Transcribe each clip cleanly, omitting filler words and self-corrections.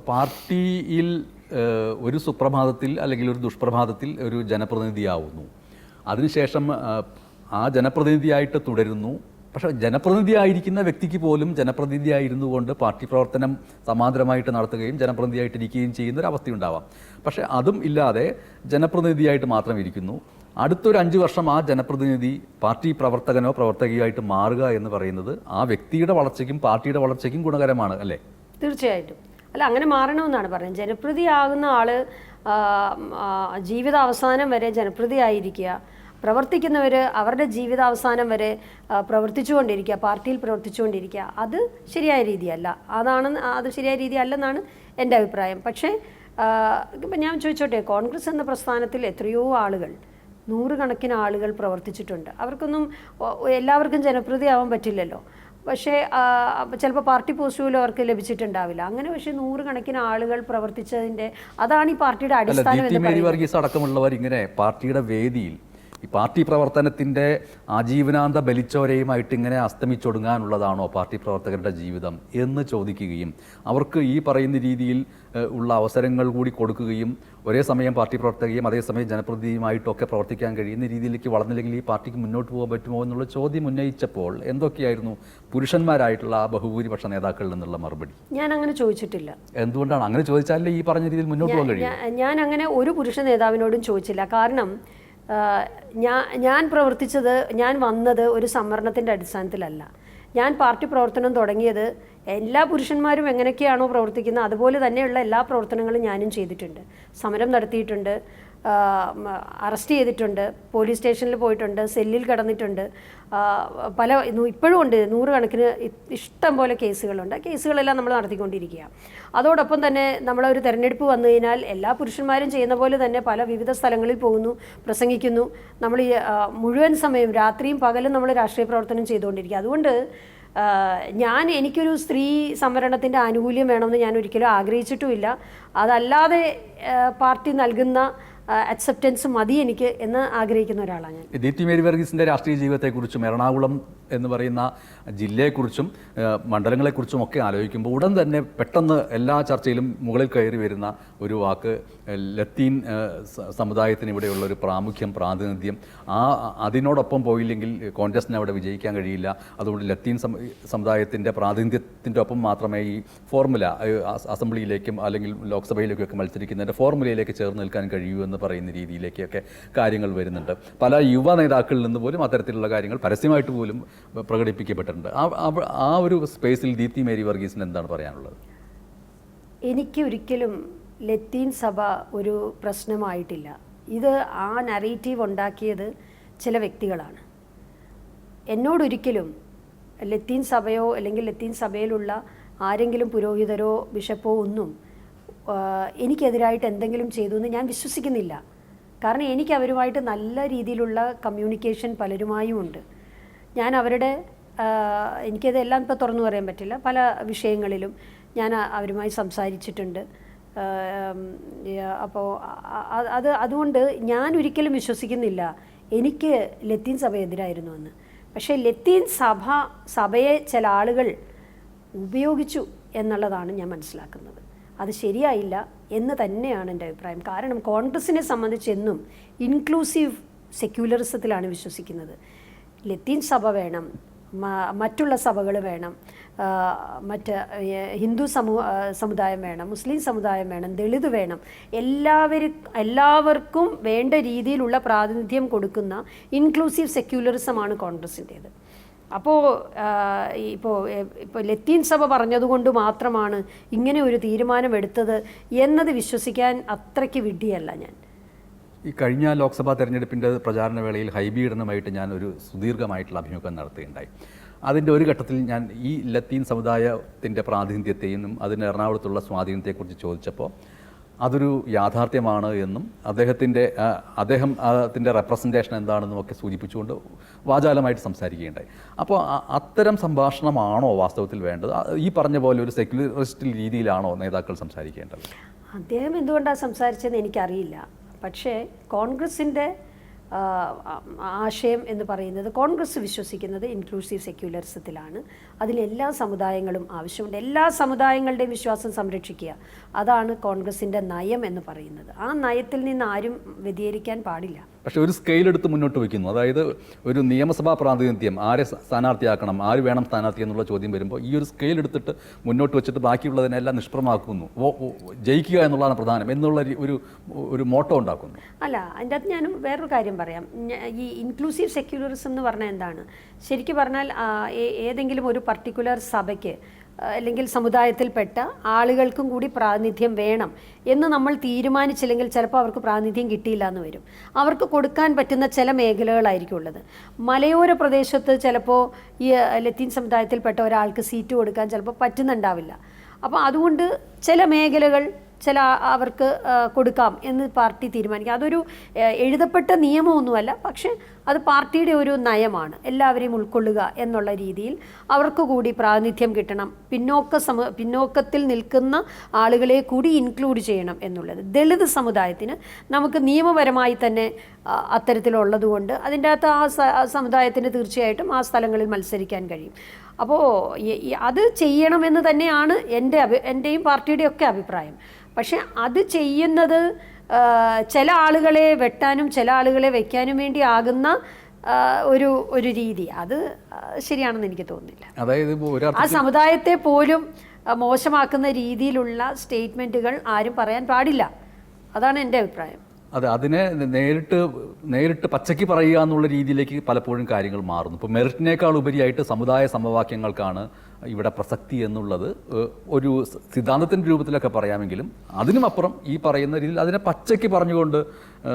പാർട്ടിയിൽ ഒരു സുപ്രഭാതത്തിൽ അല്ലെങ്കിൽ ഒരു ദുഷ്പ്രഭാതത്തിൽ ഒരു ജനപ്രതിനിധിയാവുന്നു, അതിനുശേഷം ആ ജനപ്രതിനിധിയായിട്ട് തുടരുന്നു. പക്ഷേ ജനപ്രതിനിധിയായിരിക്കുന്ന വ്യക്തിക്ക് പോലും ജനപ്രതിനിധിയായിരുന്നു കൊണ്ട് പാർട്ടി പ്രവർത്തനം സമാന്തരമായിട്ട് നടത്തുകയും ജനപ്രതിനിധിയായിട്ടിരിക്കുകയും ചെയ്യുന്ന ഒരു അവസ്ഥയുണ്ടാവാം. പക്ഷേ അതും ഇല്ലാതെ ജനപ്രതിനിധിയായിട്ട് മാത്രം ഇരിക്കുന്നു. അടുത്തൊരു 5 വർഷം ആ ജനപ്രതിനിധി പാർട്ടി പ്രവർത്തകനോ പ്രവർത്തകയായിട്ട് മാറുക എന്ന് പറയുന്നത് ആ വ്യക്തിയുടെ വളർച്ചയ്ക്കും പാർട്ടിയുടെ വളർച്ചയ്ക്കും ഗുണകരമാണ്, അല്ലേ? തീർച്ചയായിട്ടും. അല്ല, അങ്ങനെ മാറണമെന്നാണ് പറയുന്നത്. ജനപ്രതിയാകുന്ന ആള് ജീവിതാവസാനം വരെ ജനപ്രതിയായിരിക്കുക, പ്രവർത്തിക്കുന്നവർ അവരുടെ ജീവിതാവസാനം വരെ പ്രവർത്തിച്ചുകൊണ്ടിരിക്കുക, പാർട്ടിയിൽ പ്രവർത്തിച്ചുകൊണ്ടിരിക്കുക. അത് ശരിയായ രീതിയല്ല. അത് ശരിയായ രീതി അല്ലെന്നാണ് എൻ്റെ അഭിപ്രായം. പക്ഷേ ഇപ്പം ഞാൻ ചോദിച്ചോട്ടെ, കോൺഗ്രസ് എന്ന പ്രസ്ഥാനത്തിൽ എത്രയോ ആളുകൾ, 100 കണക്കിന് ആളുകൾ പ്രവർത്തിച്ചിട്ടുണ്ട്. അവർക്കൊന്നും എല്ലാവർക്കും ജനപ്രതിയാവാൻ പറ്റില്ലല്ലോ. പക്ഷേ ചിലപ്പോൾ പാർട്ടി പോസ്റ്റ് പോലും അവർക്ക് ലഭിച്ചിട്ടുണ്ടാവില്ല. അങ്ങനെ പക്ഷേ 100 കണക്കിന് ആളുകൾ പ്രവർത്തിച്ചതിൻ്റെ അതാണ് ഈ പാർട്ടിയുടെ അടിസ്ഥാനം. അടക്കമുള്ളവർ ഇങ്ങനെ പാർട്ടിയുടെ വേദിയിൽ ഈ പാർട്ടി പ്രവർത്തനത്തിൻ്റെ ആജീവനാന്ത ബലിച്ചോരയുമായിട്ട് ഇങ്ങനെ അസ്തമിച്ചൊടുങ്ങാനുള്ളതാണോ പാർട്ടി പ്രവർത്തകരുടെ ജീവിതം എന്ന് ചോദിക്കുകയും അവർക്ക് ഈ പറയുന്ന രീതിയിൽ ഉള്ള അവസരങ്ങൾ കൂടി കൊടുക്കുകയും ഒരേ സമയം പാർട്ടി പ്രവർത്തകയും അതേസമയം ജനപ്രതിനിധിയുമായിട്ടൊക്കെ പ്രവർത്തിക്കാൻ കഴിയുന്ന രീതിയിലേക്ക് വളർന്നില്ലെങ്കിൽ ഈ പാർട്ടിക്ക് മുന്നോട്ട് പോകാൻ പറ്റുമോ എന്നുള്ള ചോദ്യം ഉന്നയിച്ചപ്പോൾ എന്തൊക്കെയായിരുന്നു പുരുഷന്മാരായിട്ടുള്ള ആ ബഹുഭൂരിപക്ഷ നേതാക്കളിൽ നിന്നുള്ള മറുപടി? ഞാൻ അങ്ങനെ ചോദിച്ചിട്ടില്ല. എന്തുകൊണ്ടാണ് അങ്ങനെ ചോദിച്ചാലേ ഈ പറഞ്ഞ രീതിയിൽ മുന്നോട്ട് പോകാൻ കഴിയും? ഞാൻ അങ്ങനെ ഒരു പുരുഷ നേതാവിനോടും ചോദിച്ചില്ല. കാരണം ഞാൻ പ്രവർത്തിച്ചത്, ഞാൻ വന്നത് ഒരു സംവരണത്തിൻ്റെ അടിസ്ഥാനത്തിലല്ല. ഞാൻ പാർട്ടി പ്രവർത്തനം തുടങ്ങിയത് എല്ലാ പുരുഷന്മാരും എങ്ങനെയൊക്കെയാണോ പ്രവർത്തിക്കുന്നത് അതുപോലെ തന്നെയുള്ള എല്ലാ പ്രവർത്തനങ്ങളും ഞാനും ചെയ്തിട്ടുണ്ട്. സമരം നടത്തിയിട്ടുണ്ട്, അറസ്റ്റ് ചെയ്തിട്ടുണ്ട്, പോലീസ് സ്റ്റേഷനിൽ പോയിട്ടുണ്ട്, സെല്ലിൽ കിടന്നിട്ടുണ്ട്. ഇപ്പോഴും ഉണ്ട് 100 കണക്കിന് ഇഷ്ടം പോലെ കേസുകളുണ്ട്. കേസുകളെല്ലാം നമ്മൾ നടത്തിക്കൊണ്ടിരിക്കുക. അതോടൊപ്പം തന്നെ നമ്മളൊരു തെരഞ്ഞെടുപ്പ് വന്നു കഴിഞ്ഞാൽ എല്ലാ പുരുഷന്മാരും ചെയ്യുന്ന പോലെ തന്നെ പല വിവിധ സ്ഥലങ്ങളിൽ പോകുന്നു, പ്രസംഗിക്കുന്നു. നമ്മൾ മുഴുവൻ സമയം രാത്രിയും പകലും നമ്മൾ രാഷ്ട്രീയ പ്രവർത്തനം ചെയ്തുകൊണ്ടിരിക്കുക. അതുകൊണ്ട് എനിക്കൊരു സ്ത്രീ സംവരണത്തിൻ്റെ ആനുകൂല്യം വേണമെന്ന് ഞാൻ ഒരിക്കലും ആഗ്രഹിച്ചിട്ടുമില്ല. അതല്ലാതെ പാർട്ടി നൽകുന്ന അക്സെപ്റ്റൻസ് മതി എനിക്ക് എന്ന് ആഗ്രഹിക്കുന്ന ഒരാളാണ് ഞാൻ. ദീപ്തി മേരി വർഗീസിൻ്റെ രാഷ്ട്രീയ ജീവിതത്തെക്കുറിച്ചും എറണാകുളം എന്ന് പറയുന്ന ജില്ലയെക്കുറിച്ചും മണ്ഡലങ്ങളെക്കുറിച്ചും ഒക്കെ ആലോചിക്കുമ്പോൾ ഉടൻ തന്നെ പെട്ടെന്ന് എല്ലാ ചർച്ചയിലും മുകളിൽ കയറി വരുന്ന ഒരു വാക്ക് ലത്തീൻ സമുദായത്തിന് ഇവിടെയുള്ള ഒരു പ്രാതിനിധ്യം. അതിനോടൊപ്പം പോയില്ലെങ്കിൽ കോൺഗ്രസിന് അവിടെ വിജയിക്കാൻ കഴിയില്ല. അതുകൊണ്ട് ലത്തീൻ സമുദായത്തിൻ്റെ പ്രാതിനിധ്യത്തിൻ്റെ ഒപ്പം മാത്രമേ ഈ ഫോർമുല അസംബ്ലിയിലേക്കും അല്ലെങ്കിൽ ലോക്സഭയിലേക്കൊക്കെ മത്സരിക്കുന്നതിൻ്റെ ഫോർമുലയിലേക്ക് ചേർന്ന് നിൽക്കാൻ കഴിയൂ എന്ന് പറയുന്ന രീതിയിലേക്കൊക്കെ കാര്യങ്ങൾ വരുന്നുണ്ട്. പല യുവ നേതാക്കളിൽ നിന്ന് പോലും അത്തരത്തിലുള്ള കാര്യങ്ങൾ പരസ്യമായിട്ട് പോലും പ്രകടിപ്പിക്കപ്പെട്ടിട്ടുണ്ട്. ആ ഒരു സ്പേസിൽ ദീപ്തി മേരി വർഗീസിന് എന്താണ് പറയാനുള്ളത്? എനിക്ക് ഒരിക്കലും ലത്തീൻ സഭ ഒരു പ്രശ്നമായിട്ടില്ല. ഇത് ആ നറേറ്റീവ് ഉണ്ടാക്കിയത് ചില വ്യക്തികളാണ്. എന്നോടൊരിക്കലും ലത്തീൻ സഭയോ അല്ലെങ്കിൽ ലത്തീൻ സഭയിലുള്ള ആരെങ്കിലും പുരോഹിതരോ ബിഷപ്പോ ഒന്നും എനിക്കെതിരായിട്ട് എന്തെങ്കിലും ചെയ്തു എന്ന് ഞാൻ വിശ്വസിക്കുന്നില്ല. കാരണം എനിക്ക് അവരുമായിട്ട് നല്ല രീതിയിലുള്ള കമ്മ്യൂണിക്കേഷൻ പലരുമായും ഉണ്ട്. ഞാൻ എനിക്കതെല്ലാം ഇപ്പോൾ തുറന്നു പറയാൻ പറ്റില്ല. പല വിഷയങ്ങളിലും ഞാൻ അവരുമായി സംസാരിച്ചിട്ടുണ്ട്. അപ്പോൾ അതുകൊണ്ട് ഞാൻ ഒരിക്കലും വിശ്വസിക്കുന്നില്ല എനിക്ക് ലത്തീൻ സഭ എതിരായിരുന്നു എന്ന്. പക്ഷേ ലത്തീൻ സഭയെ ചില ആളുകൾ ഉപയോഗിച്ചു എന്നുള്ളതാണ് ഞാൻ മനസ്സിലാക്കുന്നത്. അത് ശരിയായില്ല എന്ന് തന്നെയാണ് എൻ്റെ അഭിപ്രായം. കാരണം കോൺഗ്രസിനെ സംബന്ധിച്ച് എന്നും ഇൻക്ലൂസീവ് സെക്യുലറിസത്തിലാണ് വിശ്വസിക്കുന്നത്. ലത്തീൻ സഭ വേണം, മറ്റുള്ള സഭകൾ വേണം, ഹിന്ദു സമുദായം വേണം, മുസ്ലിം സമുദായം വേണം, ദളിത് വേണം, എല്ലാവർക്കും വേണ്ട രീതിയിലുള്ള പ്രാതിനിധ്യം കൊടുക്കുന്ന ഇൻക്ലൂസീവ് സെക്യുലറിസമാണ് കോൺഗ്രസിൻ്റേത്. അപ്പോൾ ഇപ്പോൾ ലത്തീൻ സഭ പറഞ്ഞതുകൊണ്ട് മാത്രമാണ് ഇങ്ങനെ ഒരു തീരുമാനമെടുത്തത് എന്നത് വിശ്വസിക്കാൻ അത്രയ്ക്ക് വിഡ്ഢിയല്ല ഞാൻ. ഈ കഴിഞ്ഞ ലോക്സഭാ തെരഞ്ഞെടുപ്പിൻ്റെ പ്രചാരണ വേളയിൽ ഹൈബി ഈഡനുമായിട്ട് ഞാൻ ഒരു സുദീർഘമായിട്ടുള്ള അഭിമുഖം നടത്തുകയുണ്ടായി. അതിൻ്റെ ഒരു ഘട്ടത്തിൽ ഞാൻ ഈ ലത്തീൻ സമുദായത്തിൻ്റെ പ്രാതിനിധ്യത്തെയും അതിന് എറണാകുളത്തുള്ള സ്വാധീനത്തെക്കുറിച്ച് ചോദിച്ചപ്പോൾ അതൊരു യാഥാർത്ഥ്യമാണ് എന്നും അദ്ദേഹത്തിൻ്റെ റെപ്രസെൻറ്റേഷൻ എന്താണെന്നും ഒക്കെ സൂചിപ്പിച്ചുകൊണ്ട് വാചാലമായിട്ട് സംസാരിക്കുകയുണ്ടായി. അപ്പോൾ അത്തരം സംഭാഷണമാണോ വാസ്തവത്തിൽ വേണ്ടത്? ഈ പറഞ്ഞ പോലെ ഒരു സെക്യുലറിസ്റ്റ് രീതിയിലാണോ നേതാക്കൾ സംസാരിക്കേണ്ടത്? അദ്ദേഹം എന്തുകൊണ്ടാണ് സംസാരിച്ചതെന്ന് എനിക്കറിയില്ല. പക്ഷേ കോൺഗ്രസിൻ്റെ ആശയം എന്ന് പറയുന്നത് കോൺഗ്രസ് വിശ്വസിക്കുന്നത് ഇൻക്ലൂസീവ് സെക്യുലറിസത്തിലാണ്. അതിലെല്ലാ സമുദായങ്ങളും ആവശ്യമുണ്ട്. എല്ലാ സമുദായങ്ങളുടെയും വിശ്വാസം സംരക്ഷിക്കുക, അതാണ് കോൺഗ്രസിൻ്റെ നയം എന്ന് പറയുന്നത്. ആ നയത്തിൽ നിന്ന് ആരും വ്യതിചലിക്കാൻ പാടില്ല. പക്ഷേ ഒരു സ്കെയിൽ എടുത്ത് മുന്നോട്ട് വയ്ക്കുന്നു. അതായത് ഒരു നിയമസഭാ പ്രാതിനിധ്യം, ആരെ സ്ഥാനാർത്ഥിയാക്കണം, ആര് വേണം സ്ഥാനാർത്ഥി എന്നുള്ള ചോദ്യം വരുമ്പോൾ ഈ ഒരു സ്കെയിൽ എടുത്തിട്ട് മുന്നോട്ട് വെച്ചിട്ട് ബാക്കിയുള്ളതിനെല്ലാം നിഷ്പ്രമാക്കുന്നു. ജയിക്കുക എന്നുള്ളതാണ് പ്രധാനം എന്നുള്ള ഒരു മോട്ടോ ഉണ്ടാക്കുന്നു. അല്ല, അതിൻ്റെ അകത്ത് ഞാൻ വേറൊരു കാര്യം പറയാം. ഈ ഇൻക്ലൂസീവ് സെക്യുലറിസം എന്ന് പറഞ്ഞാൽ എന്താണ്? ശരിക്കും പറഞ്ഞാൽ ഏതെങ്കിലും ഒരു പർട്ടിക്കുലർ സഭയ്ക്ക് അല്ലെങ്കിൽ സമുദായത്തിൽപ്പെട്ട ആളുകൾക്കും കൂടി പ്രാതിനിധ്യം വേണം എന്ന് നമ്മൾ തീരുമാനിച്ചില്ലെങ്കിൽ ചിലപ്പോൾ അവർക്ക് പ്രാതിനിധ്യം കിട്ടിയില്ല എന്ന് വരും. അവർക്ക് കൊടുക്കാൻ പറ്റുന്ന ചില മേഖലകളായിരിക്കും ഉള്ളത്. മലയോര പ്രദേശത്ത് ചിലപ്പോൾ ഈ ലത്തീൻ സമുദായത്തിൽപ്പെട്ട ഒരാൾക്ക് സീറ്റ് കൊടുക്കാൻ ചിലപ്പോൾ പറ്റുന്നുണ്ടാവില്ല. അപ്പോൾ അതുകൊണ്ട് ചില മേഖലകൾ അവർക്ക് കൊടുക്കാം എന്ന് പാർട്ടി തീരുമാനിക്കുക. അതൊരു എഴുതപ്പെട്ട നിയമമൊന്നുമല്ല, പക്ഷേ അത് പാർട്ടിയുടെ ഒരു നയമാണ്. എല്ലാവരെയും ഉൾക്കൊള്ളുക എന്നുള്ള രീതിയിൽ അവർക്ക് കൂടി പ്രാതിനിധ്യം കിട്ടണം, പിന്നോക്കത്തിൽ നിൽക്കുന്ന ആളുകളെ കൂടി ഇൻക്ലൂഡ് ചെയ്യണം എന്നുള്ളത്. ദളിത് സമുദായത്തിന് നമുക്ക് നിയമപരമായി തന്നെ അത്തരത്തിലുള്ളതുകൊണ്ട് അതിൻ്റെ അകത്ത് ആ സമുദായത്തിന് തീർച്ചയായിട്ടും ആ സ്ഥലങ്ങളിൽ മത്സരിക്കാൻ കഴിയും. അപ്പോൾ അത് ചെയ്യണമെന്ന് തന്നെയാണ് എൻ്റെയും പാർട്ടിയുടെയും ഒക്കെ അഭിപ്രായം. പക്ഷെ അത് ചെയ്യുന്നത് ചില ആളുകളെ വെട്ടാനും ചില ആളുകളെ വയ്ക്കാനും വേണ്ടി ആകുന്ന ഒരു രീതി, അത് ശരിയാണെന്ന് എനിക്ക് തോന്നുന്നില്ല. അതായത് ആ സമുദായത്തെ പോലും മോശമാക്കുന്ന രീതിയിലുള്ള സ്റ്റേറ്റ്മെൻറ്റുകൾ ആരും പറയാൻ പാടില്ല. അതാണ് എൻ്റെ അഭിപ്രായം. അതെ, അതിനെ നേരിട്ട് പച്ചയ്ക്ക് പറയുക എന്നുള്ള രീതിയിലേക്ക് പലപ്പോഴും കാര്യങ്ങൾ മാറുന്നു. ഇപ്പോൾ മെറിറ്റിനേക്കാൾ ഉപരിയായിട്ട് സമുദായ സമവാക്യങ്ങൾക്കാണ് ഇവിടെ പ്രസക്തി എന്നുള്ളത് ഒരു സിദ്ധാന്തത്തിൻ്റെ രൂപത്തിലൊക്കെ പറയാമെങ്കിലും അതിനുമപ്പുറം ഈ പറയുന്ന രീതിയിൽ അതിനെ പച്ചയ്ക്ക് പറഞ്ഞുകൊണ്ട്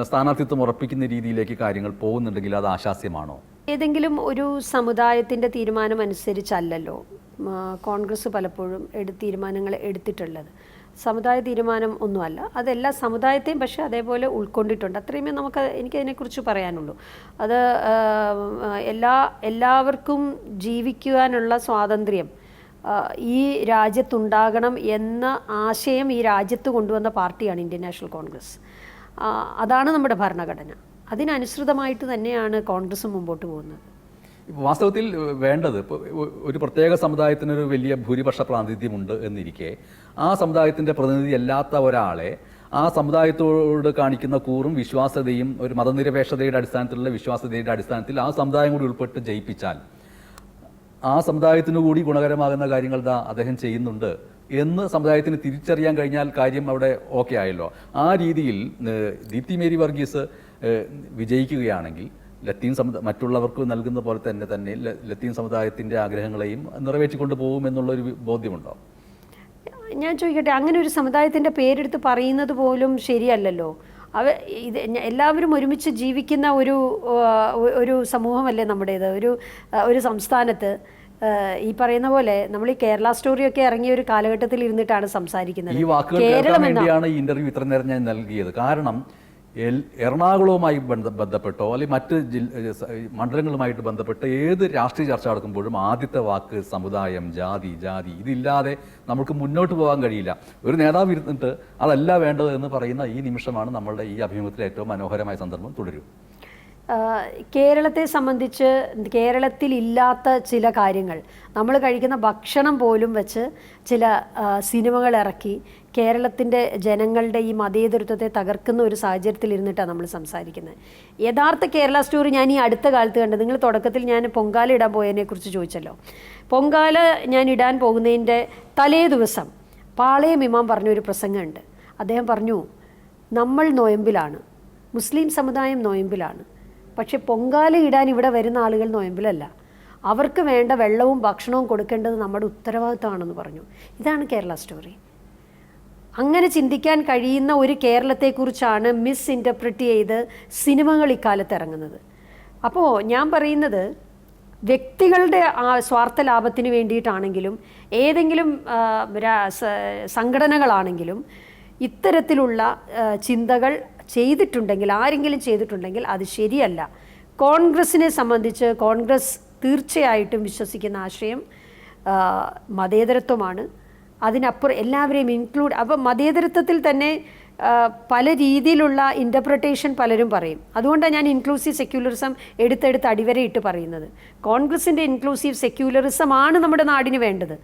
സ്ഥാനാർത്ഥിത്വം ഉറപ്പിക്കുന്ന രീതിയിലേക്ക് കാര്യങ്ങൾ പോകുന്നുണ്ടെങ്കിൽ അത് ആശാസ്യമാണോ? ഏതെങ്കിലും ഒരു സമുദായത്തിൻ്റെ തീരുമാനം അനുസരിച്ചല്ലല്ലോ കോൺഗ്രസ് പലപ്പോഴും തീരുമാനങ്ങൾ എടുത്തിട്ടുള്ളത്. സമുദായ തീരുമാനം ഒന്നുമല്ല, അതെല്ലാ സമുദായത്തെയും പക്ഷേ അതേപോലെ ഉൾക്കൊണ്ടിട്ടുണ്ട്. അത്രയുമേ എനിക്കതിനെക്കുറിച്ച് പറയാനുള്ളൂ. അത് എല്ലാവർക്കും ജീവിക്കുവാനുള്ള സ്വാതന്ത്ര്യം ഈ രാജ്യത്തുണ്ടാകണം എന്ന ആശയം ഈ രാജ്യത്ത് കൊണ്ടുവന്ന പാർട്ടിയാണ് ഇന്ത്യൻ നാഷണൽ കോൺഗ്രസ്. അതാണ് നമ്മുടെ ഭരണഘടന. അതിനനുസൃതമായിട്ട് തന്നെയാണ് കോൺഗ്രസ് മുമ്പോട്ട് പോകുന്നത്. വാസ്തവത്തിൽ വേണ്ടത് ഇപ്പോൾ ഒരു പ്രത്യേക സമുദായത്തിനൊരു വലിയ ഭൂരിപക്ഷ പ്രാതിനിധ്യമുണ്ട് എന്നിരിക്കെ ആ സമുദായത്തിൻ്റെ പ്രതിനിധി അല്ലാത്ത ഒരാളെ ആ സമുദായത്തോട് കാണിക്കുന്ന കൂറും വിശ്വാസ്യതയും ഒരു മതനിരപേക്ഷതയുടെ അടിസ്ഥാനത്തിലുള്ള വിശ്വാസ്യതയുടെ അടിസ്ഥാനത്തിൽ ആ സമുദായം കൂടി ഉൾപ്പെട്ട് ജയിപ്പിച്ചാൽ ആ സമുദായത്തിനു കൂടി ഗുണകരമാകുന്ന കാര്യങ്ങൾ അദ്ദേഹം ചെയ്യുന്നുണ്ട് എന്ന് സമുദായത്തിന് തിരിച്ചറിയാൻ കഴിഞ്ഞാൽ കാര്യം അവിടെ ഓക്കെ ആയല്ലോ. ആ രീതിയിൽ ദീപ്തി മേരി വർഗീസ് വിജയിക്കുകയാണെങ്കിൽ മറ്റുള്ളവർക്ക് നൽകുന്ന പോലെ തന്നെ ലത്തീൻ സമുദായത്തിൻ്റെ ആഗ്രഹങ്ങളെയും നിറവേറ്റിക്കൊണ്ട് പോകുമെന്നുള്ളൊരു ബോധ്യമുണ്ടോ? ഞാൻ ചോദിക്കട്ടെ, അങ്ങനെ ഒരു സമുദായത്തിൻ്റെ പേരെടുത്ത് പറയുന്നത് പോലും ശരിയല്ലല്ലോ. എല്ലാവരും ഒരുമിച്ച് ജീവിക്കുന്ന ഒരു സമൂഹമല്ലേ നമ്മുടേത്. ഒരു സംസ്ഥാനത്ത് ഈ പറയുന്ന പോലെ നമ്മൾ ഈ കേരള സ്റ്റോറിയൊക്കെ ഇറങ്ങിയ ഒരു കാലഘട്ടത്തിൽ ഇരുന്നിട്ടാണ് സംസാരിക്കുന്നത്. ഈ വാക്കുകൾ കേൾക്കാൻ വേണ്ടിയാണ് ഈ ഇന്റർവ്യൂ ഇത്ര നേരം ഞാൻ നൽകിയത്. കാരണം എറണാകുളവുമായി ബന്ധപ്പെട്ടോ അല്ലെങ്കിൽ മറ്റ് മണ്ഡലങ്ങളുമായിട്ട് ബന്ധപ്പെട്ട് ഏത് രാഷ്ട്രീയ ചർച്ച നടക്കുമ്പോഴും ആദ്യത്തെ വാക്ക് സമുദായം, ജാതി ഇതില്ലാതെ നമുക്ക് മുന്നോട്ട് പോകാൻ കഴിയില്ല. ഒരു നേതാവ് ഇരുന്നിട്ട് അതല്ല വേണ്ടത് എന്ന് പറയുന്ന ഈ നിമിഷമാണ് നമ്മളുടെ ഈ അഭിമുഖത്തിലെ ഏറ്റവും മനോഹരമായ സന്ദർഭം. തുടരും. കേരളത്തെ സംബന്ധിച്ച് കേരളത്തിലില്ലാത്ത ചില കാര്യങ്ങൾ, നമ്മൾ കഴിക്കുന്ന ഭക്ഷണം പോലും വെച്ച് ചില സിനിമകൾ ഇറക്കി കേരളത്തിൻ്റെ ജനങ്ങളുടെ ഈ മതേതരത്വത്തെ തകർക്കുന്ന ഒരു സാഹചര്യത്തിൽ ഇരുന്നിട്ടാണ് നമ്മൾ സംസാരിക്കുന്നത്. യഥാർത്ഥ കേരള സ്റ്റോറി ഞാൻ ഈ അടുത്ത കാലത്ത് കണ്ടത്. നിങ്ങൾ തുടക്കത്തിൽ ഞാൻ പൊങ്കാല ഇടാൻ പോയതിനെക്കുറിച്ച് ചോദിച്ചല്ലോ. പൊങ്കാല ഞാൻ ഇടാൻ പോകുന്നതിൻ്റെ തലേ ദിവസം പാളയം ഇമാം പറഞ്ഞൊരു പ്രസംഗമുണ്ട്. അദ്ദേഹം പറഞ്ഞു, നമ്മൾ നോയമ്പിലാണ്, മുസ്ലിം സമുദായം നോയമ്പിലാണ്, പക്ഷെ പൊങ്കാല ഇടാൻ ഇവിടെ വരുന്ന ആളുകൾ നോയമ്പിലല്ല. അവർക്ക് വേണ്ട വെള്ളവും ഭക്ഷണവും കൊടുക്കേണ്ടത് നമ്മുടെ ഉത്തരവാദിത്തമാണെന്ന് പറഞ്ഞു. ഇതാണ് കേരള സ്റ്റോറി. അങ്ങനെ ചിന്തിക്കാൻ കഴിയുന്ന ഒരു കേരളത്തെക്കുറിച്ചാണ് മിസ് ഇൻ്റർപ്രറ്റ് ചെയ്ത് സിനിമകൾ ഇക്കാലത്ത് ഇറങ്ങുന്നത്. അപ്പോൾ ഞാൻ പറയുന്നത്, വ്യക്തികളുടെ സ്വാർത്ഥ ലാഭത്തിന് വേണ്ടിയിട്ടാണെങ്കിലും ഏതെങ്കിലും സംഘടനകളാണെങ്കിലും ഇത്തരത്തിലുള്ള ചിന്തകൾ ചെയ്തിട്ടുണ്ടെങ്കിൽ, ആരെങ്കിലും ചെയ്തിട്ടുണ്ടെങ്കിൽ അത് ശരിയല്ല. കോൺഗ്രസിനെ സംബന്ധിച്ച് കോൺഗ്രസ് തീർച്ചയായിട്ടും വിശ്വസിക്കുന്ന ആശയം മതേതരത്വമാണ്. അതിനപ്പുറം എല്ലാവരെയും ഇൻക്ലൂഡ്, അപ്പം മതേതരത്വത്തിൽ തന്നെ പല രീതിയിലുള്ള ഇൻ്റർപ്രിട്ടേഷൻ പലരും പറയും. അതുകൊണ്ടാണ് ഞാൻ ഇൻക്ലൂസീവ് സെക്യുലറിസം എടുത്തെടുത്ത് അടിവരയിട്ട് പറയുന്നത്. കോൺഗ്രസിൻ്റെ ഇൻക്ലൂസീവ് സെക്യുലറിസം ആണ് നമ്മുടെ നാടിന് വേണ്ടത്.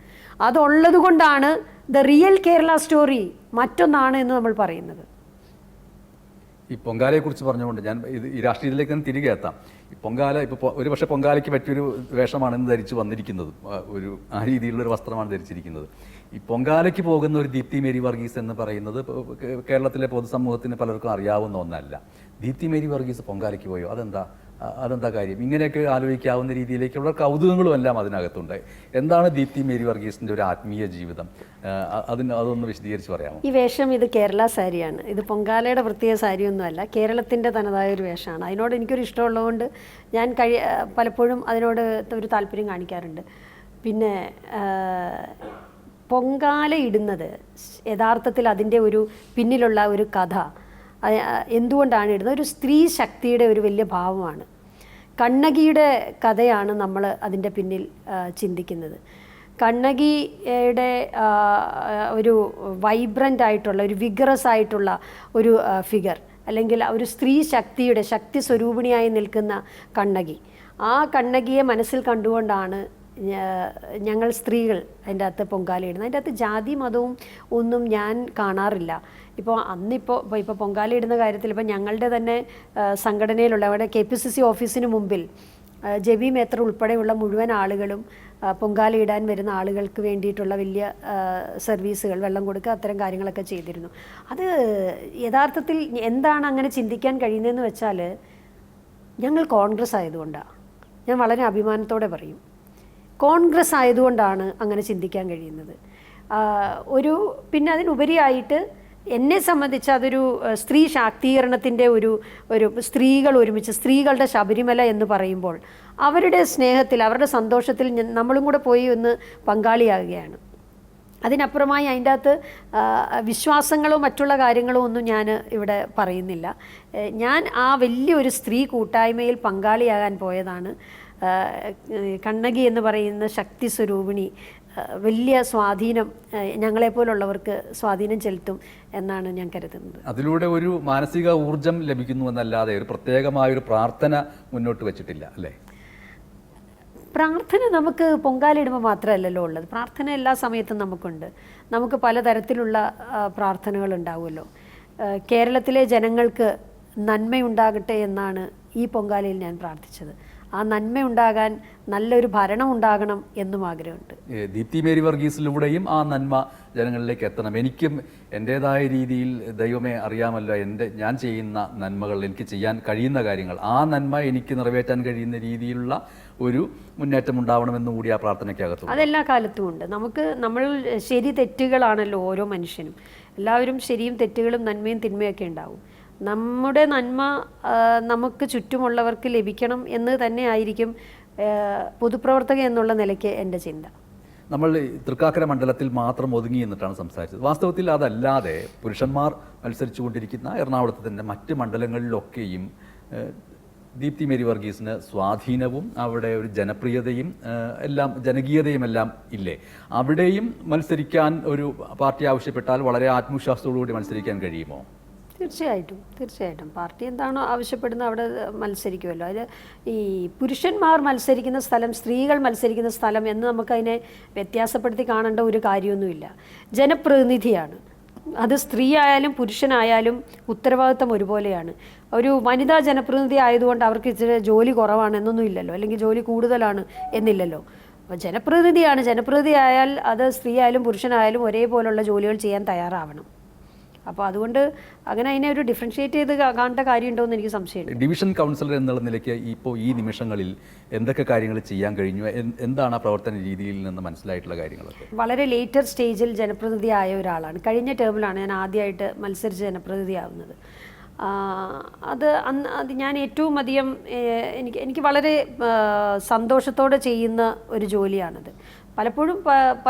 അതുള്ളത് കൊണ്ടാണ് ദ റിയൽ കേരള സ്റ്റോറി മറ്റൊന്നാണ് എന്ന് നമ്മൾ പറയുന്നത്. ഈ പൊങ്കാലയെക്കുറിച്ച് പറഞ്ഞുകൊണ്ട് ഞാൻ ഈ രാഷ്ട്രീയത്തിലേക്ക് തന്നെ തിരികെ എത്താം. ഈ പൊങ്കാല ഇപ്പോൾ ഒരു പക്ഷേ പൊങ്കാലയ്ക്ക് പറ്റിയൊരു വേഷമാണെന്ന് ധരിച്ച് വന്നിരിക്കുന്നത്, ആ രീതിയിലുള്ളൊരു വസ്ത്രമാണ് ധരിച്ചിരിക്കുന്നത്. ഈ പൊങ്കാലയ്ക്ക് പോകുന്ന ഒരു ദീപ്തി മേരി വർഗീസ് എന്ന് പറയുന്നത് കേരളത്തിലെ പൊതുസമൂഹത്തിന് പലർക്കും അറിയാവുന്ന ഒന്നല്ല. ദീപ്തി മേരി വർഗീസ് പൊങ്കാലയ്ക്ക് പോയോ? അതെന്താ കാര്യം? ഇങ്ങനെയൊക്കെ ആലോചിക്കാവുന്ന രീതിയിലേക്കുള്ള കൗതുകങ്ങളും എല്ലാം അതിനകത്തുണ്ട്. എന്താണ് ദീപ്തി മേരി വർഗീസിൻ്റെ ഒരു ആത്മീയ ജീവിതം? അതൊന്ന് വിശദീകരിച്ച് പറയാമോ? ഈ വേഷം ഇത് കേരള സാരിയാണ്. ഇത് പൊങ്കാലയുടെ പ്രത്യേക സാരിയൊന്നുമല്ല, കേരളത്തിൻ്റെ തനതായ ഒരു വേഷമാണ്. അതിനോട് എനിക്കൊരു ഇഷ്ടമുള്ളതുകൊണ്ട് ഞാൻ പലപ്പോഴും അതിനോട് ഒരു താല്പര്യം കാണിക്കാറുണ്ട്. പിന്നെ പൊങ്കാല ഇടുന്നത് യഥാർത്ഥത്തിൽ അതിൻ്റെ ഒരു പിന്നിലുള്ള ഒരു കഥ എന്തുകൊണ്ടാണ് ഇടുന്നത്? ഒരു സ്ത്രീ ശക്തിയുടെ ഒരു വലിയ ഭാവമാണ്. കണ്ണകിയുടെ കഥയാണ് നമ്മൾ അതിൻ്റെ പിന്നിൽ ചിന്തിക്കുന്നത്. കണ്ണകിയുടെ ഒരു വൈബ്രൻ്റ് ആയിട്ടുള്ള ഒരു വിഗറസ് ആയിട്ടുള്ള ഒരു ഫിഗർ, അല്ലെങ്കിൽ ഒരു സ്ത്രീ ശക്തിയുടെ ശക്തി സ്വരൂപിണിയായി നിൽക്കുന്ന കണ്ണകി. ആ കണ്ണകിയെ മനസ്സിൽ കണ്ടുകൊണ്ടാണ് ഞങ്ങൾ സ്ത്രീകൾ അതിൻ്റെ അകത്ത് പൊങ്കാലയിടുന്നത്. അതിൻ്റെ അകത്ത് ജാതി മതവും ഒന്നും ഞാൻ കാണാറില്ല. ഇപ്പോൾ പൊങ്കാലയിടുന്ന കാര്യത്തിൽ ഇപ്പോൾ ഞങ്ങളുടെ തന്നെ സംഘടനയിലുള്ള അവിടെ KPCC ഓഫീസിന് മുമ്പിൽ ജെബി മേത്ര ഉൾപ്പെടെയുള്ള മുഴുവൻ ആളുകളും പൊങ്കാലയിടാൻ വരുന്ന ആളുകൾക്ക് വേണ്ടിയിട്ടുള്ള വലിയ സർവീസുകൾ, വെള്ളം കൊടുക്കുക, അത്തരം കാര്യങ്ങളൊക്കെ ചെയ്തിരുന്നു. അത് യഥാർത്ഥത്തിൽ എന്താണ് അങ്ങനെ ചിന്തിക്കാൻ കഴിയുന്നതെന്ന് വെച്ചാൽ ഞങ്ങൾ കോൺഗ്രസ് ആയതുകൊണ്ടാണ്. ഞാൻ വളരെ അഭിമാനത്തോടെ പറയും, കോൺഗ്രസ് ആയതുകൊണ്ടാണ് അങ്ങനെ ചിന്തിക്കാൻ കഴിയുന്നത്. പിന്നെ അതിനുപരിയായിട്ട് എന്നെ സംബന്ധിച്ച് അതൊരു സ്ത്രീ ശാക്തീകരണത്തിൻ്റെ ഒരു സ്ത്രീകൾ ഒരുമിച്ച്, സ്ത്രീകളുടെ ശബരിമല എന്ന് പറയുമ്പോൾ അവരുടെ സ്നേഹത്തിൽ, അവരുടെ സന്തോഷത്തിൽ നമ്മളും കൂടെ പോയി ഒന്ന് പങ്കാളിയാകുകയാണ്. അതിനപ്പുറമായി അതിൻ്റെ അകത്ത് വിശ്വാസങ്ങളോ മറ്റുള്ള കാര്യങ്ങളോ ഒന്നും ഞാൻ ഇവിടെ പറയുന്നില്ല. ഞാൻ ആ വലിയൊരു സ്ത്രീ കൂട്ടായ്മയിൽ പങ്കാളിയാകാൻ പോയതാണ്. കണ്ണകി എന്ന് പറയുന്ന ശക്തി സ്വരൂപിണി വലിയ സ്വാധീനം ഞങ്ങളെപ്പോലുള്ളവർക്ക് സ്വാധീനം ചെലുത്തും എന്നാണ് ഞാൻ കരുതുന്നത്. അതിലൂടെ ഒരു മാനസിക ഊർജം ലഭിക്കുന്നു എന്നല്ലാതെ ഒരു പ്രത്യേകമായൊരു പ്രാർത്ഥന മുന്നോട്ട് വെച്ചിട്ടില്ല അല്ലേ? പ്രാർത്ഥന നമുക്ക് പൊങ്കാലയിടുമ്പോൾ മാത്രമല്ലല്ലോ ഉള്ളത്. പ്രാർത്ഥന എല്ലാ സമയത്തും നമുക്കുണ്ട്. നമുക്ക് പലതരത്തിലുള്ള പ്രാർത്ഥനകൾ ഉണ്ടാവുമല്ലോ. കേരളത്തിലെ ജനങ്ങൾക്ക് നന്മയുണ്ടാകട്ടെ എന്നാണ് ഈ പൊങ്കാലയിൽ ഞാൻ പ്രാർത്ഥിച്ചത്. ആ നന്മയുണ്ടാകാൻ നല്ലൊരു ഭരണം ഉണ്ടാകണം എന്നും ആഗ്രഹമുണ്ട്. ദീപ്തി മേരി വർഗീസിലൂടെയും ആ നന്മ ജനങ്ങളിലേക്ക് എത്തണം. എനിക്കും എൻ്റേതായ രീതിയിൽ ദൈവമേ അറിയാമല്ലോ ഞാൻ ചെയ്യുന്ന നന്മകൾ, എനിക്ക് ചെയ്യാൻ കഴിയുന്ന കാര്യങ്ങൾ, ആ നന്മ എനിക്ക് നിറവേറ്റാൻ കഴിയുന്ന രീതിയിലുള്ള ഒരു മുന്നേറ്റം ഉണ്ടാവണമെന്നും കൂടി ആ പ്രാർത്ഥനയ്ക്കകത്തും. അതെല്ലാ കാലത്തും ഉണ്ട്. നമ്മൾ ശരി തെറ്റുകളാണല്ലോ ഓരോ മനുഷ്യനും. എല്ലാവരും ശരിയും തെറ്റുകളും നന്മയും തിന്മയൊക്കെ ഉണ്ടാവും. നമ്മുടെ നന്മ നമുക്ക് ചുറ്റുമുള്ളവർക്ക് ലഭിക്കണം എന്ന് തന്നെ ആയിരിക്കും പൊതുപ്രവർത്തക എന്നുള്ള നിലയ്ക്ക് എൻ്റെ ചിന്ത. നമ്മൾ തൃക്കാക്കര മണ്ഡലത്തിൽ മാത്രം ഒതുങ്ങി എന്നിട്ടാണ് സംസാരിച്ചത്. വാസ്തവത്തിൽ അതല്ലാതെ പുരുഷന്മാർ മത്സരിച്ചുകൊണ്ടിരിക്കുന്ന എറണാകുളത്ത് തന്നെ മറ്റ് മണ്ഡലങ്ങളിലൊക്കെയും ദീപ്തി മേരി വർഗീസിന് സ്വാധീനവും അവിടെ ഒരു ജനപ്രിയതയും എല്ലാം ജനകീയതയും എല്ലാം ഇല്ലേ? അവിടെയും മത്സരിക്കാൻ ഒരു പാർട്ടി ആവശ്യപ്പെട്ടാൽ വളരെ ആത്മവിശ്വാസത്തോടുകൂടി മത്സരിക്കാൻ കഴിയുമോ? തീർച്ചയായിട്ടും പാർട്ടി എന്താണോ ആവശ്യപ്പെടുന്നത് അവിടെ മത്സരിക്കുമല്ലോ. അതിൽ ഈ പുരുഷന്മാർ മത്സരിക്കുന്ന സ്ഥലം, സ്ത്രീകൾ മത്സരിക്കുന്ന സ്ഥലം എന്ന് നമുക്കതിനെ വ്യത്യാസപ്പെടുത്തി കാണേണ്ട ഒരു കാര്യമൊന്നുമില്ല. ജനപ്രതിനിധിയാണ് അത്, സ്ത്രീ ആയാലും പുരുഷനായാലും ഉത്തരവാദിത്തം ഒരുപോലെയാണ്. ഒരു വനിതാ ജനപ്രതിനിധി ആയതുകൊണ്ട് അവർക്ക് ഇച്ചിരി ജോലി കുറവാണ് എന്നൊന്നും ഇല്ലല്ലോ, അല്ലെങ്കിൽ ജോലി കൂടുതലാണ് എന്നില്ലല്ലോ. അപ്പോൾ ജനപ്രതിനിധിയാണ്, ജനപ്രതിനിധി ആയാൽ അത് സ്ത്രീ ആയാലും പുരുഷനായാലും ഒരേപോലുള്ള ജോലികൾ ചെയ്യാൻ തയ്യാറാവണം. അപ്പോൾ അതുകൊണ്ട് അങ്ങനെ അതിനെ ഒരു ഡിഫറൻഷ്യേറ്റ് ചെയ്ത് കാണേണ്ട കാര്യമുണ്ടോ എന്ന് എനിക്ക് സംശയമുണ്ട്. ഡിവിഷൻ കൗൺസിലർ എന്നുള്ള നിലയ്ക്ക് ഇപ്പോൾ ഈ നിമിഷങ്ങളിൽ എന്തൊക്കെ കാര്യങ്ങൾ ചെയ്യാൻ കഴിഞ്ഞു? എന്താണ് ആ പ്രവർത്തന രീതിയിൽ നിന്ന് മനസ്സിലായിട്ടുള്ള കാര്യങ്ങളൊക്കെ? വളരെ ലേറ്റർ സ്റ്റേജിൽ ജനപ്രതിനിധി ആയ ഒരാളാണ്. കഴിഞ്ഞ ടേമിലാണ് ഞാൻ ആദ്യമായിട്ട് മത്സരിച്ച് ജനപ്രതിനിധി ആവുന്നത്. അത് ഞാൻ ഏറ്റവും അധികം എനിക്ക് വളരെ സന്തോഷത്തോടെ ചെയ്യുന്ന ഒരു ജോലിയാണത്. പലപ്പോഴും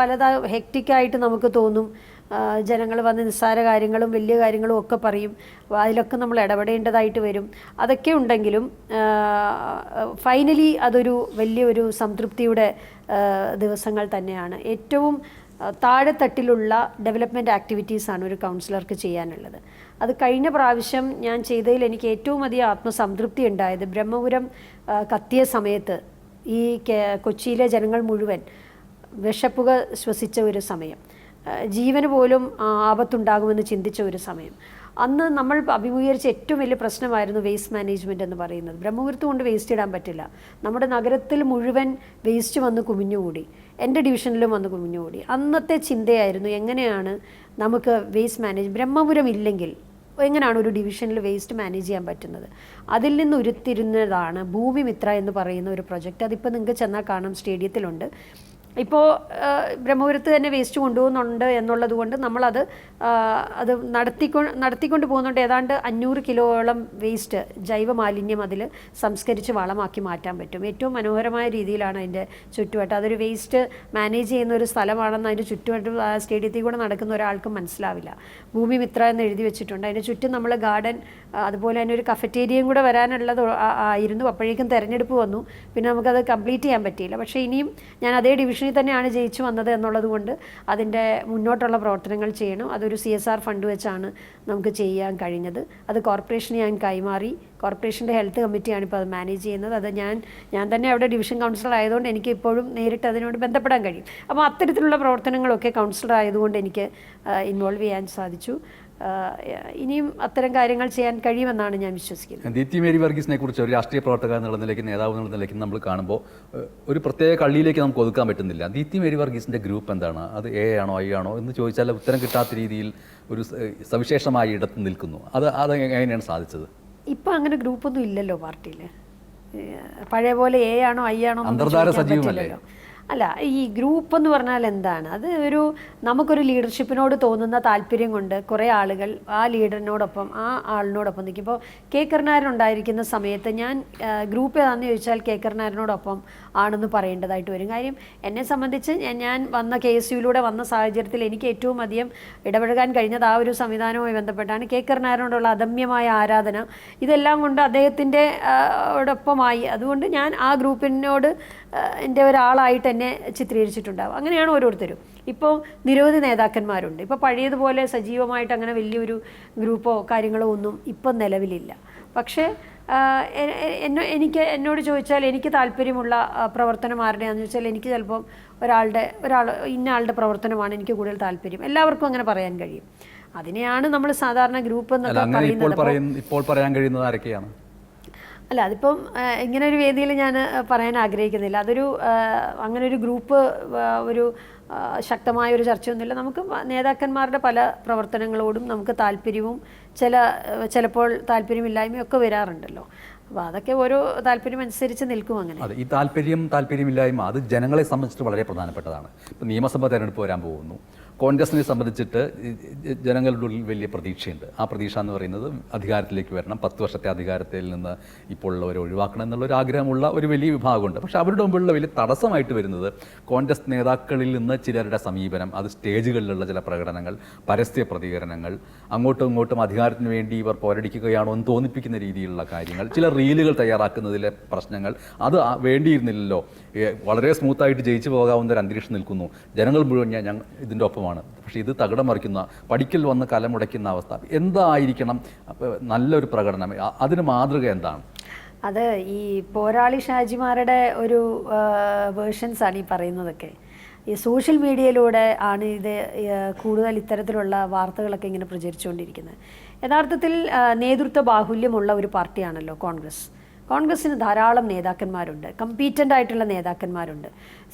ഹെക്റ്റിക്കായിട്ട് നമുക്ക് തോന്നും. ജനങ്ങൾ വന്ന് നിസ്സാര കാര്യങ്ങളും വലിയ കാര്യങ്ങളും ഒക്കെ പറയും, അതിലൊക്കെ നമ്മൾ ഇടപെടേണ്ടതായിട്ട് വരും. അതൊക്കെ ഉണ്ടെങ്കിലും ഫൈനലി അതൊരു വലിയൊരു സംതൃപ്തിയുടെ ദിവസങ്ങൾ തന്നെയാണ്. ഏറ്റവും താഴെത്തട്ടിലുള്ള ഡെവലപ്മെൻറ്റ് ആക്ടിവിറ്റീസാണ് ഒരു കൗൺസിലർക്ക് ചെയ്യാനുള്ളത്. അത് കഴിഞ്ഞ പ്രാവശ്യം ഞാൻ ചെയ്തതിൽ എനിക്ക് ഏറ്റവും അധികം ആത്മസംതൃപ്തി ഉണ്ടായത് ബ്രഹ്മപുരം കത്തിയ സമയത്ത് ഈ കൊച്ചിയിലെ ജനങ്ങൾ മുഴുവൻ വിഷപ്പുക ശ്വസിച്ച ഒരു സമയം, ജീവന് പോലും ആപത്തുണ്ടാകുമെന്ന് ചിന്തിച്ച ഒരു സമയം. അന്ന് നമ്മൾ അഭിമുഖീകരിച്ച ഏറ്റവും വലിയ പ്രശ്നമായിരുന്നു വേസ്റ്റ് മാനേജ്മെൻറ്റ് എന്ന് പറയുന്നത്. ബ്രഹ്മപുരത്ത് കൊണ്ട് വേസ്റ്റ് ഇടാൻ പറ്റില്ല. നമ്മുടെ നഗരത്തിൽ മുഴുവൻ വേസ്റ്റ് വന്ന് കുമിഞ്ഞുകൂടി, എൻ്റെ ഡിവിഷനിലും വന്ന് കുമിഞ്ഞുകൂടി. അന്നത്തെ ചിന്തയായിരുന്നു എങ്ങനെയാണ് നമുക്ക് വേസ്റ്റ് മാനേജ്, ബ്രഹ്മപുരം ഇല്ലെങ്കിൽ എങ്ങനെയാണ് ഒരു ഡിവിഷനിൽ വേസ്റ്റ് മാനേജ് ചെയ്യാൻ പറ്റുന്നത്. അതിൽ നിന്ന് ഉരുത്തിരുന്നതാണ് ഭൂമിമിത്ര എന്ന് പറയുന്ന ഒരു പ്രൊജക്റ്റ്. അതിപ്പോൾ നിങ്ങൾക്ക് ചെന്നാൽ കാണാം, സ്റ്റേഡിയത്തിലുണ്ട്. ഇപ്പോൾ ബ്രഹ്മപുരത്ത് തന്നെ വേസ്റ്റ് കൊണ്ടുപോകുന്നുണ്ട് എന്നുള്ളത് കൊണ്ട് നമ്മളത് അത് നടത്തിക്കൊണ്ട് പോകുന്നുണ്ട്. ഏതാണ്ട് 500 കിലോയോളം വേസ്റ്റ് ജൈവ മാലിന്യം അതിൽ സംസ്കരിച്ച് വളമാക്കി മാറ്റാൻ പറ്റും. ഏറ്റവും മനോഹരമായ രീതിയിലാണ് അതിൻ്റെ ചുറ്റുവട്ടം. അതൊരു വേസ്റ്റ് മാനേജ് ചെയ്യുന്ന ഒരു സ്ഥലമാണെന്ന് അതിൻ്റെ ചുറ്റുവട്ടം സ്റ്റേഡിയത്തിൽ കൂടെ നടക്കുന്ന ഒരാൾക്കും മനസ്സിലാവില്ല. ഭൂമിമിത്ര എന്ന് എഴുതി വെച്ചിട്ടുണ്ട്. അതിൻ്റെ ചുറ്റും നമ്മൾ ഗാർഡൻ, അതുപോലെ തന്നെ ഒരു കഫറ്റേരിയയും കൂടെ വരാനുള്ളത് ആയിരുന്നു. അപ്പോഴേക്കും തെരഞ്ഞെടുപ്പ് വന്നു, പിന്നെ നമുക്കത് കംപ്ലീറ്റ് ചെയ്യാൻ പറ്റിയില്ല. പക്ഷേ ഇനിയും ഞാൻ അതേ ഡിവിഷനിൽ തന്നെയാണ് ജയിച്ചു വന്നത് എന്നുള്ളത് കൊണ്ട് അതിൻ്റെ മുന്നോട്ടുള്ള പ്രവർത്തനങ്ങൾ ചെയ്യണം. അതൊരു CSR ഫണ്ട് വെച്ചാണ് നമുക്ക് ചെയ്യാൻ കഴിഞ്ഞത്. അത് കോർപ്പറേഷന് ഞാൻ കൈമാറി. കോർപ്പറേഷൻ്റെ ഹെൽത്ത് കമ്മിറ്റിയാണ് ഇപ്പോൾ അത് മാനേജ് ചെയ്യുന്നത്. അത് ഞാൻ തന്നെ അവിടെ ഡിവിഷൻ കൗൺസിലർ ആയതുകൊണ്ട് എനിക്ക് ഇപ്പോഴും നേരിട്ട് അതിനോട് ബന്ധപ്പെടാൻ കഴിയും. അപ്പോൾ അത്തരത്തിലുള്ള പ്രവർത്തനങ്ങളൊക്കെ കൗൺസിലർ ആയതുകൊണ്ട് എനിക്ക് ഇൻവോൾവ് ചെയ്യാൻ സാധിച്ചു. ഇനിയും അത്തരം കാര്യങ്ങൾ ചെയ്യാൻ കഴിയുമെന്നാണ് ഞാൻ വിശ്വസിക്കുന്നത്. ദീപ്തി മേരി വർഗീസിനെ കുറിച്ച് ഒരു രാഷ്ട്രീയ പ്രവർത്തക എന്നുള്ള നിലയ്ക്ക്, നേതാവ് എന്നുള്ള നിലയ്ക്ക് നമ്മൾ കാണുമ്പോൾ ഒരു പ്രത്യേക കള്ളിയിലേക്ക് നമുക്ക് ഒതുക്കാൻ പറ്റുന്നില്ല. ദീപ്തി മേരി വർഗീസിൻ്റെ ഗ്രൂപ്പ് എന്താണ്? അത് A ആണോ I ആണോ എന്ന് ചോദിച്ചാൽ ഉത്തരം കിട്ടാത്ത രീതിയിൽ ഒരു സവിശേഷമായ ഇടത്ത് നിൽക്കുന്നു. അത് എങ്ങനെയാണ് സാധിച്ചത്? ഇപ്പം അങ്ങനെ ഗ്രൂപ്പൊന്നും ഇല്ലല്ലോ പാർട്ടിയിൽ. പഴയ പോലെ A ആണോ I ആണോ അന്തർധാര സജീവമല്ലേ? അല്ല, ഈ ഗ്രൂപ്പ് എന്ന് പറഞ്ഞാൽ എന്താണ്? അത് നമുക്കൊരു ലീഡർഷിപ്പിനോട് തോന്നുന്ന താല്പര്യം കൊണ്ട് കുറേ ആളുകൾ ആ ലീഡറിനോടൊപ്പം, ആ ആളിനോടൊപ്പം നിൽക്കും. ഇപ്പോൾ കെ കരുണാകരൻ ഉണ്ടായിരിക്കുന്ന സമയത്ത് ഞാൻ ഗ്രൂപ്പ് ഏതാണെന്ന് ചോദിച്ചാൽ കെ കരുണാകരനോടൊപ്പം ആണെന്ന് പറയേണ്ടതായിട്ട് വരും. കാര്യം എന്നെ സംബന്ധിച്ച് ഞാൻ വന്ന KSUയിലൂടെ വന്ന സാഹചര്യത്തിൽ എനിക്ക് ഏറ്റവും അധികം ഇടപഴകാൻ കഴിഞ്ഞത് ആ ഒരു സംവിധാനവുമായി ബന്ധപ്പെട്ടാണ്. കെ കരുണാകരനോടുള്ള അദമ്യമായ ആരാധന, ഇതെല്ലാം കൊണ്ട് അദ്ദേഹത്തിൻ്റെ ഒപ്പമായി. അതുകൊണ്ട് ഞാൻ ആ ഗ്രൂപ്പിനോട് എൻ്റെ ഒരാളായിട്ട് എന്നെ ചിത്രീകരിച്ചിട്ടുണ്ടാവും. അങ്ങനെയാണ് ഓരോരുത്തരും. ഇപ്പോൾ നിരവധി നേതാക്കന്മാരുണ്ട്. ഇപ്പോൾ പഴയതുപോലെ സജീവമായിട്ട് അങ്ങനെ വലിയൊരു ഗ്രൂപ്പോ കാര്യങ്ങളോ ഒന്നും ഇപ്പം നിലവിലില്ല. പക്ഷേ എന്നോട് ചോദിച്ചാൽ എനിക്ക് താല്പര്യമുള്ള പ്രവർത്തനം ആരുടെയാണെന്ന് ചോദിച്ചാൽ എനിക്ക് ചിലപ്പം ഇന്ന ആളുടെ പ്രവർത്തനമാണ് എനിക്ക് കൂടുതൽ താല്പര്യം. എല്ലാവർക്കും അങ്ങനെ പറയാൻ കഴിയും. അതിനെയാണ് നമ്മൾ സാധാരണ ഗ്രൂപ്പ് എന്നൊക്കെ പറയുന്നത്. ഇപ്പോൾ പറയാൻ കഴിയുന്നത് ആരൊക്കെയാണ്? അല്ല, അതിപ്പം ഇങ്ങനെ ഒരു വേദിയിൽ ഞാൻ പറയാൻ ആഗ്രഹിക്കുന്നില്ല. അങ്ങനെ ഒരു ഗ്രൂപ്പ് ശക്തമായൊരു ചർച്ചയൊന്നുമില്ല. നമുക്ക് നേതാക്കന്മാരുടെ പല പ്രവർത്തനങ്ങളോടും നമുക്ക് താല്പര്യവും ചിലപ്പോൾ താല്പര്യമില്ലായ്മയും ഒക്കെ വരാറുണ്ടല്ലോ. അപ്പോൾ അതൊക്കെ ഓരോ താല്പര്യം അനുസരിച്ച് നിൽക്കും. അങ്ങനെ അതെ, ഈ താല്പര്യമില്ലായ്മ അത് ജനങ്ങളെ സംബന്ധിച്ചിട്ട് വളരെ പ്രധാനപ്പെട്ടതാണ്. ഇപ്പോൾ നിയമസഭാ തെരഞ്ഞെടുപ്പ് വരാൻ പോകുന്നു. കോൺഗ്രസിനെ സംബന്ധിച്ചിട്ട് ജനങ്ങളുടെ ഉള്ളിൽ വലിയ പ്രതീക്ഷയുണ്ട്. ആ പ്രതീക്ഷ എന്ന് പറയുന്നത് അധികാരത്തിലേക്ക് വരണം, 10 വർഷത്തെ അധികാരത്തിൽ നിന്ന് ഇപ്പോൾ ഉള്ളവരെ ഒഴിവാക്കണം എന്നുള്ളൊരു ആഗ്രഹമുള്ള ഒരു വലിയ വിഭാഗമുണ്ട്. പക്ഷേ അവരുടെ മുമ്പിലുള്ള വലിയ തടസ്സമായിട്ട് വരുന്നത് കോൺഗ്രസ് നേതാക്കളിൽ നിന്ന് ചിലരുടെ സമീപനം, അത് സ്റ്റേജുകളിലുള്ള ചില പ്രകടനങ്ങൾ, പരസ്യ പ്രതികരണങ്ങൾ, അങ്ങോട്ടും ഇങ്ങോട്ടും അധികാരത്തിന് വേണ്ടി ഇവർ പോരടിക്കുകയാണോ എന്ന് തോന്നിപ്പിക്കുന്ന രീതിയിലുള്ള കാര്യങ്ങൾ, ചില റീലുകൾ തയ്യാറാക്കുന്നതിലെ പ്രശ്നങ്ങൾ, അത് വേണ്ടിയിരുന്നില്ലല്ലോ. വളരെ സ്മൂത്തായിട്ട് ജയിച്ചു പോകാവുന്ന ഒരു അന്തരീക്ഷം നിൽക്കുന്നു. ജനങ്ങൾ മുഴുവൻ ഞങ്ങൾ ഇതിൻ്റെ ഒപ്പമാണ്. പക്ഷേ ഇത് തകിടം മറിക്കുന്ന, പഠിക്കൽ വന്ന് കലമുടയ്ക്കുന്ന അവസ്ഥ. എന്തായിരിക്കണം നല്ലൊരു പ്രകടനം? അതിന് മാതൃക എന്താണ്? അത് ഈ പോരാളി ഷാജിമാരുടെ ഒരു വേർഷൻസാണ് ഈ പറയുന്നതൊക്കെ. ഈ സോഷ്യൽ മീഡിയയിലൂടെ ആണ് ഇത് കൂടുതൽ ഇത്തരത്തിലുള്ള വാർത്തകളൊക്കെ ഇങ്ങനെ പ്രചരിച്ചുകൊണ്ടിരിക്കുന്നത്. യഥാർത്ഥത്തിൽ നേതൃത്വ ബാഹുല്യമുള്ള ഒരു പാർട്ടിയാണല്ലോ കോൺഗ്രസ്സിന് ധാരാളം നേതാക്കന്മാരുണ്ട്, കമ്പീറ്റൻ്റ് ആയിട്ടുള്ള നേതാക്കന്മാരുണ്ട്.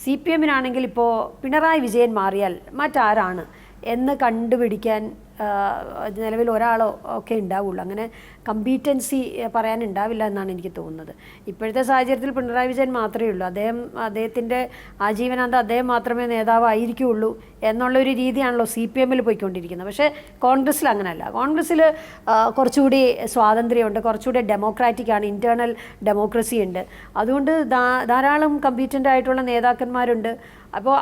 CPMനാണെങ്കിൽ ഇപ്പോൾ പിണറായി വിജയൻ മാറിയാൽ മറ്റാരാണ് എന്ന് കണ്ടുപിടിക്കാൻ നിലവിൽ ഒരാളോ ഒക്കെ ഉണ്ടാവുള്ളൂ. അങ്ങനെ കമ്പീറ്റൻസി പറയാനുണ്ടാവില്ല എന്നാണ് എനിക്ക് തോന്നുന്നത്. ഇപ്പോഴത്തെ സാഹചര്യത്തിൽ പിണറായി വിജയൻ മാത്രമേ ഉള്ളൂ. അദ്ദേഹത്തിൻ്റെ ആജീവനാന്തം അദ്ദേഹം മാത്രമേ നേതാവായിരിക്കുള്ളൂ എന്നുള്ളൊരു രീതിയാണല്ലോ CPMൽ പോയിക്കൊണ്ടിരിക്കുന്നത്. പക്ഷേ കോൺഗ്രസ്സിൽ അങ്ങനെയല്ല. കോൺഗ്രസ്സിൽ കുറച്ചുകൂടി സ്വാതന്ത്ര്യമുണ്ട്, കുറച്ചുകൂടി ഡെമോക്രാറ്റിക്കാണ്, ഇൻറ്റേർണൽ ഡെമോക്രസി ഉണ്ട്. അതുകൊണ്ട് ധാരാളം കമ്പീറ്റൻ്റ് ആയിട്ടുള്ള നേതാക്കന്മാരുണ്ട്. അപ്പോൾ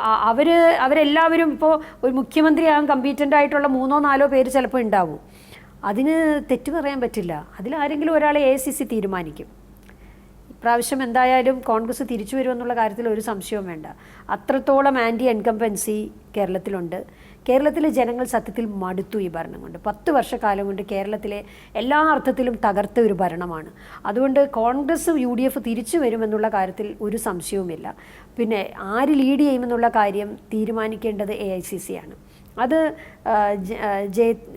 അവരെല്ലാവരും ഇപ്പോൾ ഒരു മുഖ്യമന്ത്രിയാകാൻ കമ്പീറ്റൻ്റ് ആയിട്ടുള്ള 3-4 പേര് ചിലപ്പോൾ ഉണ്ടാവും. അതിന് തെറ്റ് പറയാൻ പറ്റില്ല. അതിലാരെങ്കിലും ഒരാളെ AICC തീരുമാനിക്കും. പ്രാവശ്യം എന്തായാലും കോൺഗ്രസ് തിരിച്ചു വരുമെന്നുള്ള കാര്യത്തിൽ ഒരു സംശയവും വേണ്ട. അത്രത്തോളം ആൻറ്റി എൻകംപൻസി കേരളത്തിലുണ്ട്. കേരളത്തിലെ ജനങ്ങൾ സത്യത്തിൽ മടുത്തു ഈ ഭരണം കൊണ്ട്. 10 വർഷക്കാലം കൊണ്ട് കേരളത്തിലെ എല്ലാ അർത്ഥത്തിലും തകർത്ത ഒരു ഭരണമാണ്. അതുകൊണ്ട് കോൺഗ്രസ് UDF തിരിച്ചു വരുമെന്നുള്ള കാര്യത്തിൽ ഒരു സംശയവുമില്ല. പിന്നെ ആര് ലീഡ് ചെയ്യുമെന്നുള്ള കാര്യം തീരുമാനിക്കേണ്ടത് AICC ആണ്. അത്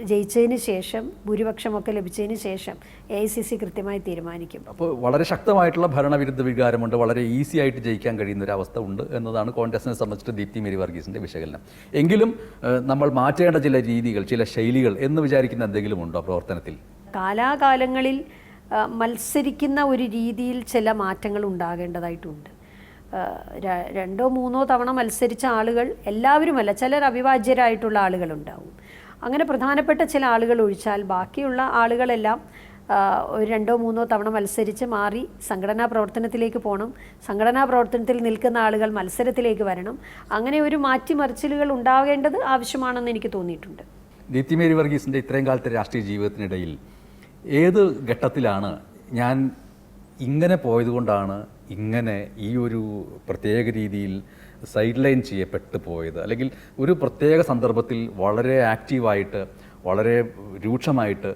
ജയിച്ചതിന് ശേഷം, ഭൂരിപക്ഷമൊക്കെ ലഭിച്ചതിന് ശേഷം AICC കൃത്യമായി തീരുമാനിക്കും. അപ്പോൾ വളരെ ശക്തമായിട്ടുള്ള ഭരണവിരുദ്ധ വികാരമുണ്ട്, വളരെ ഈസി ആയിട്ട് ജയിക്കാൻ കഴിയുന്ന ഒരു അവസ്ഥ ഉണ്ട് എന്നതാണ് കോൺഗ്രസിനെ സംബന്ധിച്ച് ദീപ്തി മേരി വർഗീസിൻ്റെ വിശകലനം. എങ്കിലും നമ്മൾ മാറ്റേണ്ട ചില രീതികൾ, ചില ശൈലികൾ എന്ന് വിചാരിക്കുന്ന എന്തെങ്കിലും ഉണ്ടോ പ്രവർത്തനത്തിൽ? കാലാകാലങ്ങളിൽ മത്സരിക്കുന്ന ഒരു രീതിയിൽ ചില മാറ്റങ്ങൾ ഉണ്ടാകേണ്ടതായിട്ടുണ്ട്. 2 or 3 തവണ മത്സരിച്ച ആളുകൾ എല്ലാവരുമല്ല, ചിലർ അവിഭാജ്യരായിട്ടുള്ള ആളുകളുണ്ടാവും. അങ്ങനെ പ്രധാനപ്പെട്ട ചില ആളുകൾ ഒഴിച്ചാൽ ബാക്കിയുള്ള ആളുകളെല്ലാം ഒരു 2 or 3 തവണ മത്സരിച്ച് മാറി സംഘടനാ പ്രവർത്തനത്തിലേക്ക് പോകണം. സംഘടനാ പ്രവർത്തനത്തിൽ നിൽക്കുന്ന ആളുകൾ മത്സരത്തിലേക്ക് വരണം. അങ്ങനെ ഒരു മാറ്റിമറിച്ചിലുകൾ ഉണ്ടാകേണ്ടത് ആവശ്യമാണെന്ന് എനിക്ക് തോന്നിയിട്ടുണ്ട്. ദീപ്തി മേരി വർഗീസിൻ്റെ ഇത്രയും കാലത്തെ രാഷ്ട്രീയ ജീവിതത്തിനിടയിൽ ഏത് ഘട്ടത്തിലാണ് ഞാൻ ഇങ്ങനെ പോയതുകൊണ്ടാണ് ഇങ്ങനെ ഈ ഒരു പ്രത്യേക രീതിയിൽ സൈഡ് ലൈൻ ചെയ്യപ്പെട്ടു പോയത്, അല്ലെങ്കിൽ ഒരു പ്രത്യേക സന്ദർഭത്തിൽ വളരെ ആക്റ്റീവായിട്ട്, വളരെ രൂക്ഷമായിട്ട്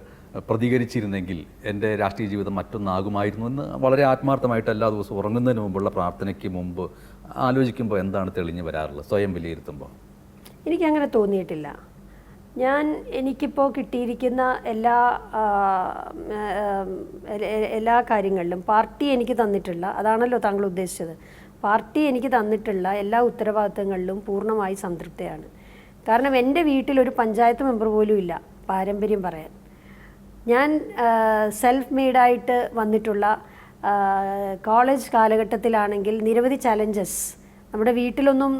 പ്രതികരിച്ചിരുന്നെങ്കിൽ എൻ്റെ രാഷ്ട്രീയ ജീവിതം മറ്റൊന്നാകുമായിരുന്നു എന്ന് വളരെ ആത്മാർത്ഥമായിട്ട് എല്ലാ ദിവസവും ഉറങ്ങുന്നതിന് മുമ്പുള്ള പ്രാർത്ഥനയ്ക്ക് മുമ്പ് ആലോചിക്കുമ്പോൾ എന്താണ് തെളിഞ്ഞു വരാറുള്ളത് സ്വയം വിലയിരുത്തുമ്പോൾ? എനിക്കങ്ങനെ തോന്നിയിട്ടില്ല. എനിക്കിപ്പോൾ കിട്ടിയിരിക്കുന്ന എല്ലാ കാര്യങ്ങളിലും പാർട്ടി എനിക്ക് തന്നിട്ടുള്ള, അതാണല്ലോ താങ്കൾ ഉദ്ദേശിച്ചത്, പാർട്ടി എനിക്ക് തന്നിട്ടുള്ള എല്ലാ ഉത്തരവാദിത്തങ്ങളിലും പൂർണ്ണമായി സംതൃപ്തയാണ്. കാരണം എൻ്റെ വീട്ടിലൊരു പഞ്ചായത്ത് മെമ്പർ പോലും ഇല്ല പാരമ്പര്യം പറയാൻ. ഞാൻ സെൽഫ് മെയ്ഡായിട്ട് വന്നിട്ടുള്ള, കോളേജ് കാലഘട്ടത്തിലാണെങ്കിൽ നിരവധി ചലഞ്ചസ്. നമ്മുടെ വീട്ടിലൊന്നും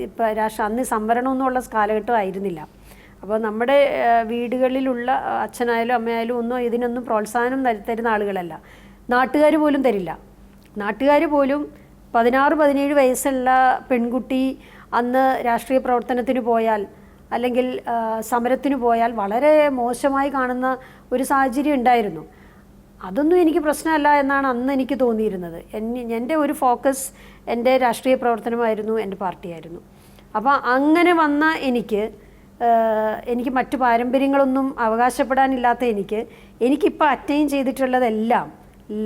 ഇപ്പോൾ അന്ന് സംവരണമൊന്നുമുള്ള കാലഘട്ടമായിരുന്നില്ല. അപ്പോൾ നമ്മുടെ വീടുകളിലുള്ള അച്ഛനായാലും അമ്മയായാലും ഒന്നും ഇതിനൊന്നും പ്രോത്സാഹനം തരുന്ന ആളുകളല്ല. നാട്ടുകാർ പോലും തരില്ല. നാട്ടുകാർ പോലും 16-17 വയസ്സുള്ള പെൺകുട്ടി അന്ന് രാഷ്ട്രീയ പ്രവർത്തനത്തിന് പോയാൽ അല്ലെങ്കിൽ സമരത്തിന് പോയാൽ വളരെ മോശമായി കാണുന്ന ഒരു സാഹചര്യം ഉണ്ടായിരുന്നു. അതൊന്നും എനിക്ക് പ്രശ്നമല്ല എന്നാണ് അന്ന് എനിക്ക് തോന്നിയിരുന്നത്. എൻ്റെ ഒരു ഫോക്കസ് എൻ്റെ രാഷ്ട്രീയ പ്രവർത്തനമായിരുന്നു, എൻ്റെ പാർട്ടിയായിരുന്നു. അപ്പോൾ അങ്ങനെ വന്ന എനിക്ക് മറ്റു പാരമ്പര്യങ്ങളൊന്നും അവകാശപ്പെടാനില്ലാത്ത എനിക്കിപ്പോൾ അറ്റൈൻ ചെയ്തിട്ടുള്ളതെല്ലാം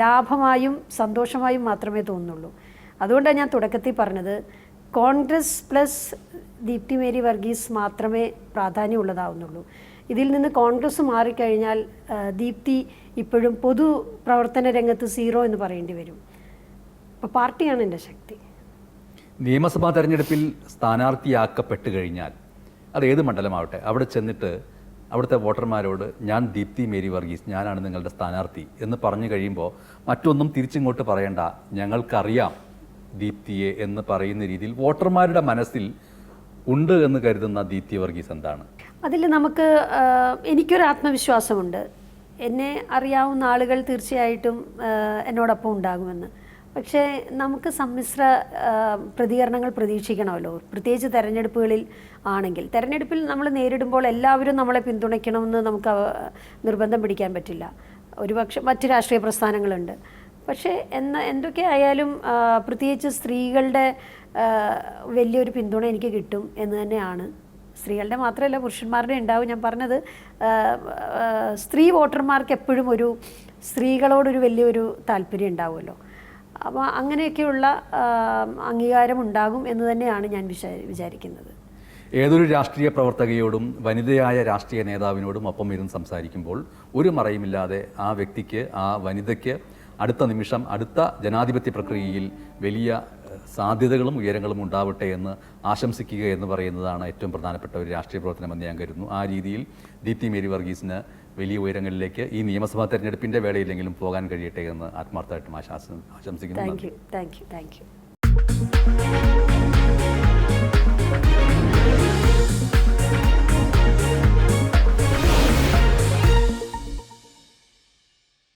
ലാഭമായും സന്തോഷമായും മാത്രമേ തോന്നുന്നുള്ളൂ. അതുകൊണ്ടാണ് ഞാൻ തുടക്കത്തിൽ പറഞ്ഞത്, കോൺഗ്രസ് പ്ലസ് ദീപ്തി മേരി വർഗീസ് മാത്രമേ പ്രാധാന്യമുള്ളതാവുന്നുള്ളൂ. ഇതിൽ നിന്ന് കോൺഗ്രസ് മാറിക്കഴിഞ്ഞാൽ ദീപ്തി ഇപ്പോഴും പൊതു പ്രവർത്തന രംഗത്ത് 0 എന്ന് പറയേണ്ടി വരും. അപ്പോൾ പാർട്ടിയാണ് എൻ്റെ ശക്തി. നിയമസഭാ തെരഞ്ഞെടുപ്പിൽ സ്ഥാനാർത്ഥിയാക്കപ്പെട്ട് കഴിഞ്ഞാൽ അത് ഏത് മണ്ഡലമാവട്ടെ, അവിടെ ചെന്നിട്ട് അവിടുത്തെ വോട്ടർമാരോട് ഞാൻ ദീപ്തി മേരി വർഗീസ്, ഞാനാണ് നിങ്ങളുടെ സ്ഥാനാർത്ഥി എന്ന് പറഞ്ഞു കഴിയുമ്പോൾ മറ്റൊന്നും തിരിച്ചിങ്ങോട്ട് പറയണ്ട, ഞങ്ങൾക്കറിയാം ദീപ്തിയെ എന്ന് പറയുന്ന രീതിയിൽ വോട്ടർമാരുടെ മനസ്സിൽ ഉണ്ട് എന്ന് കരുതുന്ന ദീപ്തി വർഗീസ് എന്താണ്? അതിൽ എനിക്കൊരു ആത്മവിശ്വാസമുണ്ട്. എന്നെ അറിയാവുന്ന ആളുകൾ തീർച്ചയായിട്ടും എന്നോടൊപ്പം ഉണ്ടാകുമെന്ന്. പക്ഷേ നമുക്ക് സമ്മിശ്ര പ്രതികരണങ്ങൾ പ്രതീക്ഷിക്കണമല്ലോ, പ്രത്യേകിച്ച് തെരഞ്ഞെടുപ്പുകളിൽ ആണെങ്കിൽ. തെരഞ്ഞെടുപ്പിൽ നമ്മൾ നേരിടുമ്പോൾ എല്ലാവരും നമ്മളെ പിന്തുണയ്ക്കണമെന്ന് നമുക്ക് നിർബന്ധം പിടിക്കാൻ പറ്റില്ല. ഒരുപക്ഷെ മറ്റ് രാഷ്ട്രീയ പ്രസ്ഥാനങ്ങളുണ്ട്. പക്ഷേ എന്തൊക്കെ ആയാലും പ്രത്യേകിച്ച് സ്ത്രീകളുടെ വലിയൊരു പിന്തുണ എനിക്ക് കിട്ടും എന്ന് തന്നെയാണ്. സ്ത്രീകളുടെ മാത്രമല്ല, പുരുഷന്മാരുടെ ഉണ്ടാവും. ഞാൻ പറഞ്ഞത്, സ്ത്രീ വോട്ടർമാർക്ക് എപ്പോഴും സ്ത്രീകളോടൊരു വലിയൊരു താല്പര്യം ഉണ്ടാവുമല്ലോ. അപ്പോൾ അങ്ങനെയൊക്കെയുള്ള അംഗീകാരം ഉണ്ടാകും എന്ന് തന്നെയാണ് ഞാൻ വിചാരിക്കുന്നത്. ഏതൊരു രാഷ്ട്രീയ പ്രവർത്തകയോടും വനിതയായ രാഷ്ട്രീയ നേതാവിനോടും ഒപ്പം ഇരുന്ന് സംസാരിക്കുമ്പോൾ ഒരു മറയുമില്ലാതെ ആ വ്യക്തിക്ക്, ആ വനിതയ്ക്ക് അടുത്ത നിമിഷം അടുത്ത ജനാധിപത്യ പ്രക്രിയയിൽ വലിയ സാധ്യതകളും ഉയരങ്ങളും ഉണ്ടാവട്ടെ എന്ന് ആശംസിക്കുക എന്ന് പറയുന്നതാണ് ഏറ്റവും പ്രധാനപ്പെട്ട ഒരു രാഷ്ട്രീയ പ്രവർത്തനമെന്ന് ഞാൻ കരുതുന്നു. ആ രീതിയിൽ ദീപ്തി മേരി വർഗീസിന് വലിയ ഉയരങ്ങളിലേക്ക് ഈ നിയമസഭാ തെരഞ്ഞെടുപ്പിൻ്റെ വേളയിലെങ്കിലും പോകാൻ കഴിയട്ടെ എന്ന് ആത്മാർത്ഥമായിട്ടും ആശംസിക്കുന്നു. Thank you.